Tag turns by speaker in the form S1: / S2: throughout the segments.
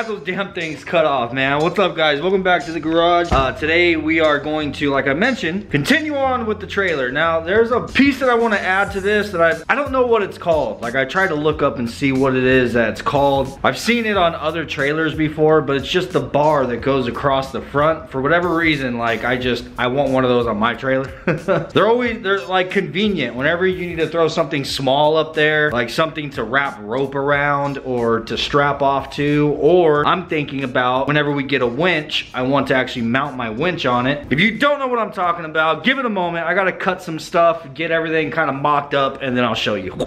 S1: got those damn things cut off, man. What's up, guys? Welcome back to the garage. Today we are going to, like I mentioned, continue on with the trailer. Now, there's a piece that I want to add to this that I don't know what it's called. Like, I tried to look up and see what it is that it's called. I've seen it on other trailers before, but it's just the bar that goes across the front. For whatever reason, like, I want one of those on my trailer. they're like convenient whenever you need to throw something small up there, like something to wrap rope around or to strap off to, or I'm thinking about whenever we get a winch, I want to actually mount my winch on it. If you don't know what I'm talking about, give it a moment. I gotta cut some stuff, get everything kind of mocked up, and then I'll show you.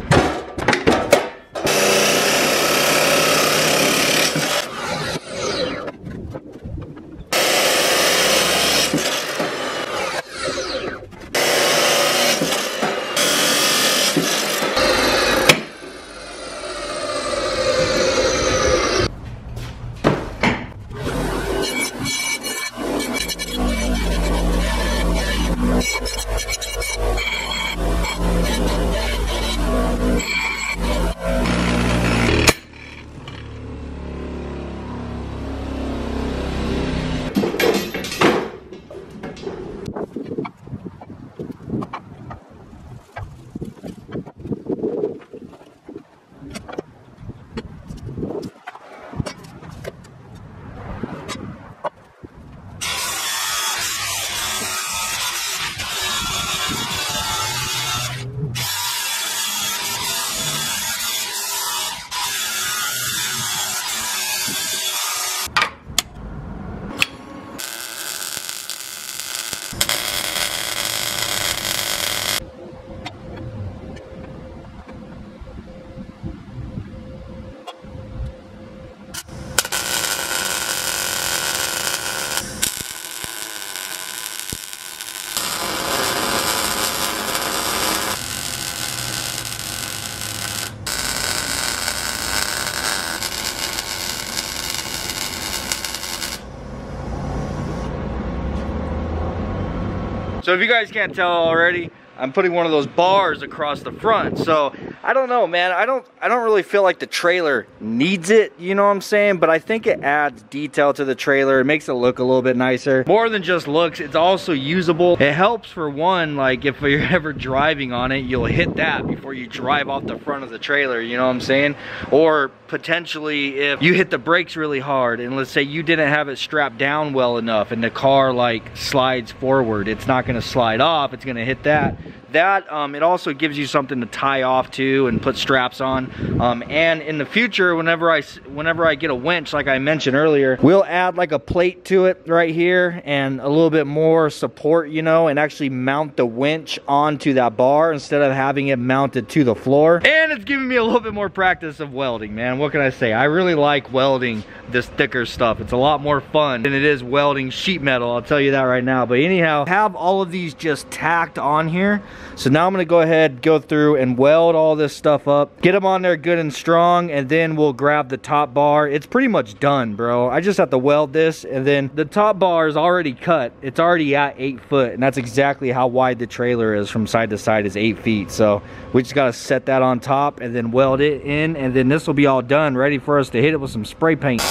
S1: So if you guys can't tell already, I'm putting one of those bars across the front. So I don't know, man. I don't really feel like the trailer needs it, you know what I'm saying? But I think it adds detail to the trailer. It makes it look a little bit nicer. More than just looks, it's also usable. It helps for one, like if you're ever driving on it, you'll hit that before you drive off the front of the trailer, you know what I'm saying? Or potentially if you hit the brakes really hard and let's say you didn't have it strapped down well enough and the car like slides forward, it's not gonna slide off, it's gonna hit that. It also gives you something to tie off to and put straps on. And in the future, whenever I get a winch, like I mentioned earlier, we'll add like a plate to it right here and a little bit more support, you know, and actually mount the winch onto that bar instead of having it mounted to the floor. And it's giving me a little bit more practice of welding, man. What can I say? I really like welding this thicker stuff. It's a lot more fun than it is welding sheet metal, I'll tell you that right now. But anyhow, have all of these just tacked on here. So now I'm gonna go ahead, go through and weld all this stuff up, get them on there good and strong, and then we'll grab the top bar. It's pretty much done, bro. I just have to weld this, and then the top bar is already cut. It's already at 8 foot, and that's exactly how wide the trailer is from side to side, is 8 feet. So we just gotta set that on top and then weld it in, and then this will be all done, ready for us to hit it with some spray paint.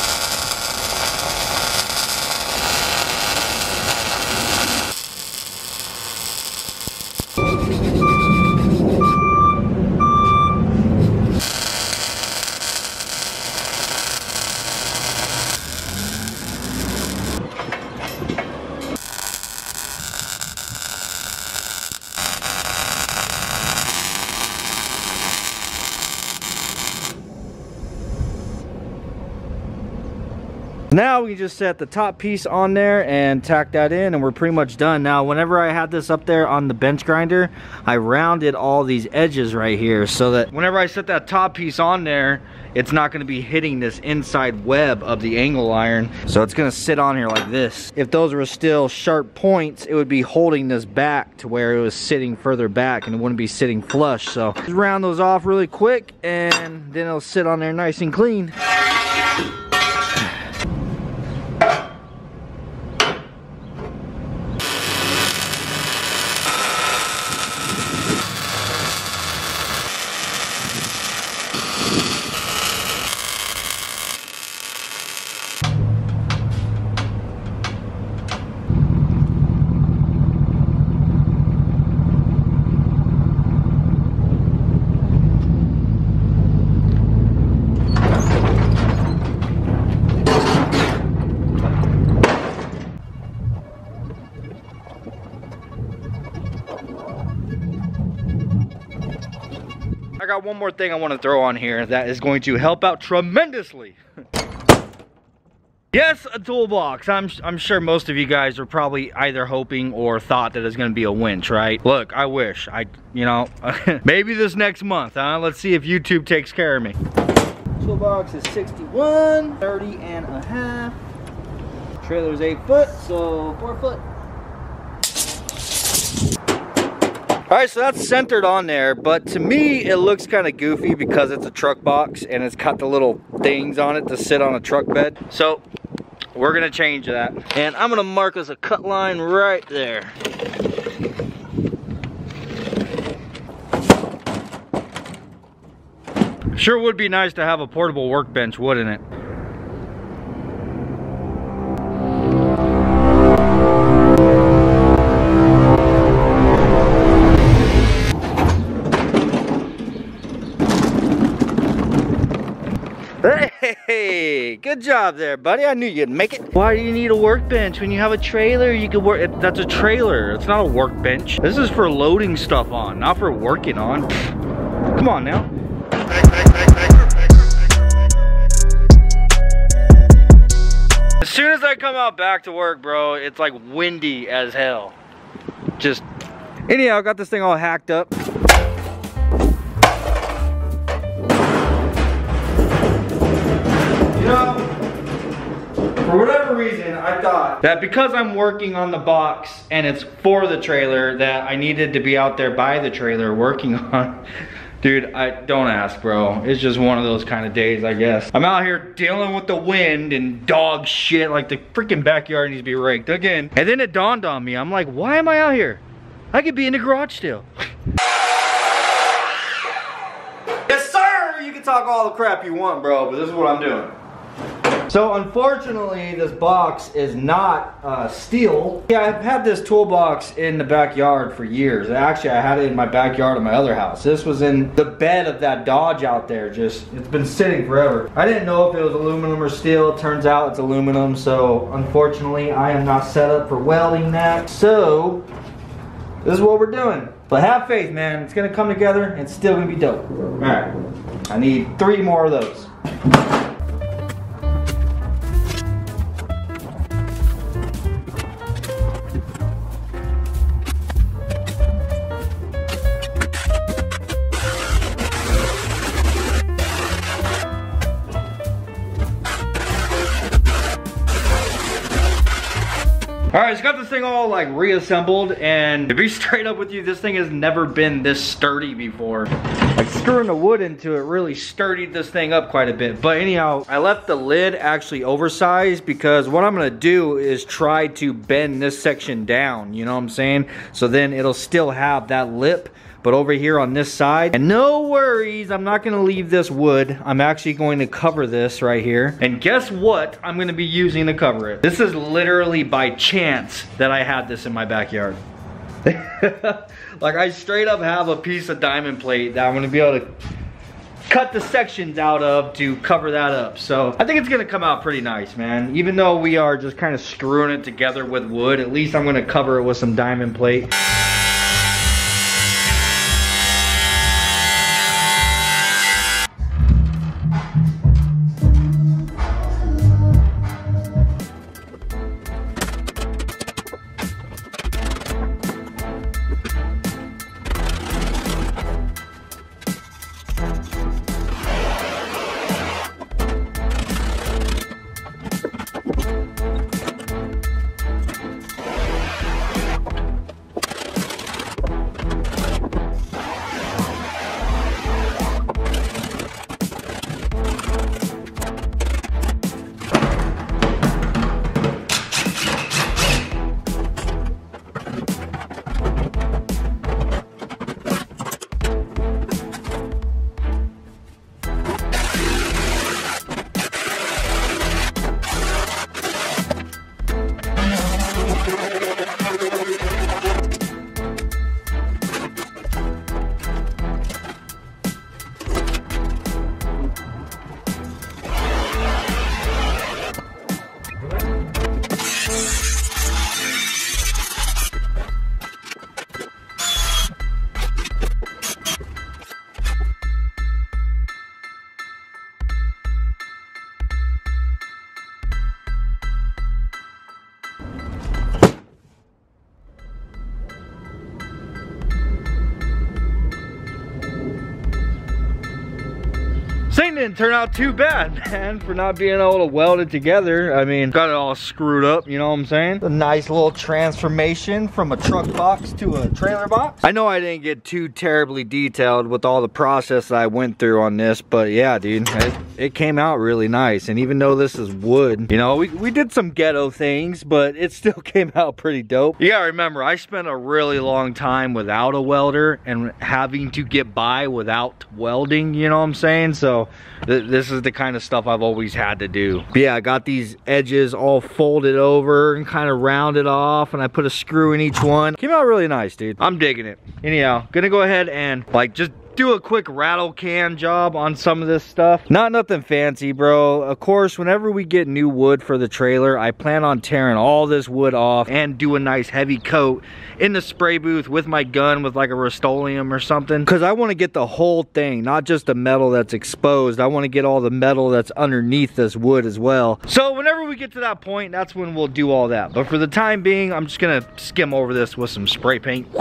S1: Now we can just set the top piece on there and tack that in, and we're pretty much done. Now whenever I had this up there on the bench grinder, I rounded all these edges right here so that whenever I set that top piece on there, it's not going to be hitting this inside web of the angle iron. So it's going to sit on here like this. If those were still sharp points, it would be holding this back to where it was sitting further back and it wouldn't be sitting flush. So just round those off really quick and then it'll sit on there nice and clean. got one more thing I want to throw on here that is going to help out tremendously. Yes, a toolbox. I'm sure most of you guys are probably either hoping or thought that it's gonna be a winch, right? Look, I wish. You know, maybe this next month, huh? Let's see if YouTube takes care of me. Toolbox is 61, 30 and a half. Trailer's 8 foot, so 4 foot. All right, so that's centered on there, but to me, it looks kind of goofy because it's a truck box and it's got the little things on it to sit on a truck bed. So we're gonna change that. And I'm gonna mark us a cut line right there. Sure would be nice to have a portable workbench, wouldn't it? Hey, good job there, buddy. I knew you'd make it. Why do you need a workbench when you have a trailer? You could work. That's a trailer. It's not a workbench. This is for loading stuff on, not for working on. Come on now. As soon as I come out back to work, bro, it's like windy as hell. Just anyhow, I got this thing all hacked up. You know, for whatever reason, I thought that because I'm working on the box and it's for the trailer, that I needed to be out there by the trailer working on. Dude, don't ask, bro. It's just one of those kind of days, I guess. I'm out here dealing with the wind and dog shit, like the freaking backyard needs to be raked again. And then it dawned on me, I'm like, why am I out here? I could be in the garage still. Yes, sir! You can talk all the crap you want, bro, but this is what I'm doing. So unfortunately, this box is not steel. Yeah, I've had this toolbox in the backyard for years. Actually, I had it in my backyard of my other house. This was in the bed of that Dodge out there. Just, it's been sitting forever. I didn't know if it was aluminum or steel. It turns out it's aluminum. So unfortunately, I am not set up for welding that. So this is what we're doing. But have faith, man. It's gonna come together and it's still gonna be dope. All right, I need 3 more of those. Alright, it's got this thing all like reassembled, and to be straight up with you, this thing has never been this sturdy before. Like screwing the wood into it really sturdied this thing up quite a bit. But anyhow, I left the lid actually oversized because what I'm gonna do is try to bend this section down, you know what I'm saying? So then it'll still have that lip, but over here on this side. And no worries, I'm not gonna leave this wood. I'm actually going to cover this right here. And guess what I'm gonna be using to cover it? This is literally by chance that I had this in my backyard. Like I straight up have a piece of diamond plate that I'm gonna be able to cut the sections out of to cover that up. So I think it's gonna come out pretty nice, man. Even though we are just kind of screwing it together with wood, at least I'm gonna cover it with some diamond plate. didn't turn out too bad, man, for not being able to weld it together. I mean, got it all screwed up, you know what I'm saying? A nice little transformation from a truck box to a trailer box. I know I didn't get too terribly detailed with all the process that I went through on this, but yeah, dude, it came out really nice. And even though this is wood, you know, we did some ghetto things, but it still came out pretty dope. You gotta remember, I spent a really long time without a welder and having to get by without welding, you know what I'm saying? So this is the kind of stuff I've always had to do. But yeah, I got these edges all folded over and kind of rounded off, and I put a screw in each one. Came out really nice, dude. I'm digging it. Anyhow, gonna go ahead and like just do a quick rattle can job on some of this stuff. Not nothing fancy, bro. Of course, whenever we get new wood for the trailer, I plan on tearing all this wood off and do a nice heavy coat in the spray booth with my gun with like a Rust-Oleum or something, because I want to get the whole thing, not just the metal that's exposed. I want to get all the metal that's underneath this wood as well. So whenever we get to that point, that's when we'll do all that. But for the time being, I'm just gonna skim over this with some spray paint.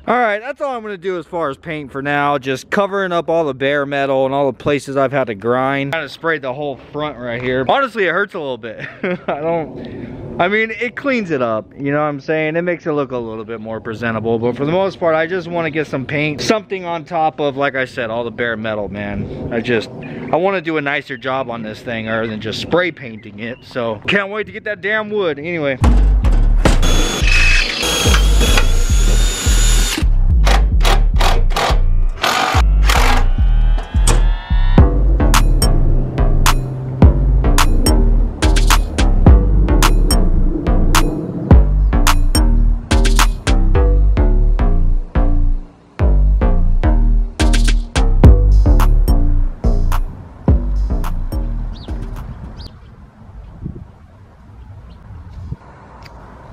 S1: Alright, that's all I'm going to do as far as paint for now. Just covering up all the bare metal and all the places I've had to grind. Kind of sprayed the whole front right here. Honestly, it hurts a little bit. I mean, it cleans it up, you know what I'm saying? It makes it look a little bit more presentable. But for the most part, I just want to get some paint. Something on top of, like I said, all the bare metal, man. I want to do a nicer job on this thing other than just spray painting it. So, can't wait to get that damn wood. Anyway.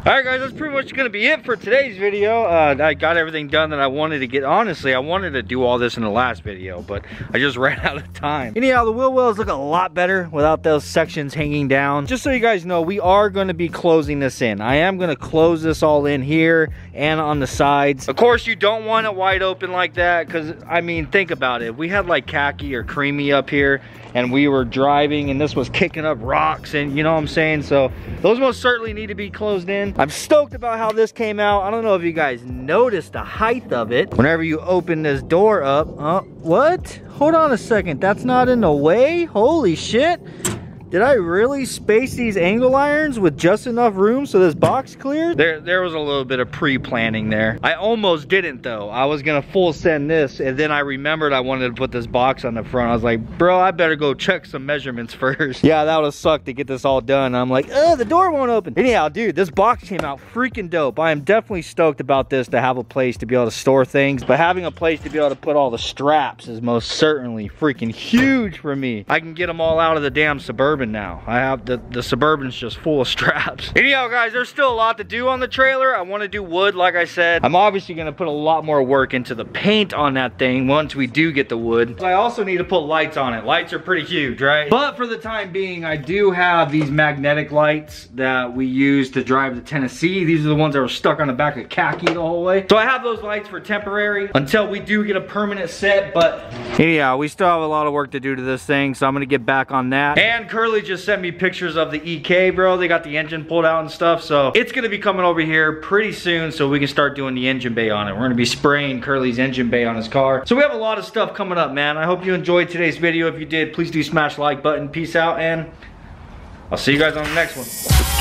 S1: Alright guys, that's pretty much going to be it for today's video. I got everything done that I wanted to get. Honestly, I wanted to do all this in the last video, but I just ran out of time. Anyhow, the wheel wells look a lot better without those sections hanging down. Just so you guys know, we are going to be closing this in. I am going to close this all in here and on the sides. Of course, you don't want it wide open like that because, I mean, think about it. If we had like khaki or creamy up here and we were driving and this was kicking up rocks and you know what I'm saying? So those most certainly need to be closed in. I'm stoked about how this came out. I don't know if you guys noticed the height of it. Whenever you open this door up, what? Hold on a second, that's not in the way? Holy shit. Did I really space these angle irons with just enough room so this box cleared? There was a little bit of pre-planning there. I almost didn't though. I was gonna full send this and then I remembered I wanted to put this box on the front. I was like, bro, I better go check some measurements first. Yeah, that would've sucked to get this all done. I'm like, oh, the door won't open. Anyhow, dude, this box came out freaking dope. I am definitely stoked about this, to have a place to be able to store things, but having a place to be able to put all the straps is most certainly freaking huge for me. I can get them all out of the damn Suburban now. I have the Suburban's just full of straps. Anyhow guys, there's still a lot to do on the trailer. I want to do wood like I said. I'm obviously going to put a lot more work into the paint on that thing once we do get the wood. I also need to put lights on it. Lights are pretty huge, right? But for the time being, I do have these magnetic lights that we use to drive the Tennessee. These are the ones that were stuck on the back of khaki the whole way. So I have those lights for temporary until we do get a permanent set. But anyhow, we still have a lot of work to do to this thing, so I'm going to get back on that. And Curly just sent me pictures of the EK, bro. They got the engine pulled out and stuff, so it's gonna be coming over here pretty soon so we can start doing the engine bay on it. We're gonna be spraying Curly's engine bay on his car. So we have a lot of stuff coming up, man. I hope you enjoyed today's video. If you did, please do smash the like button. Peace out, and I'll see you guys on the next one.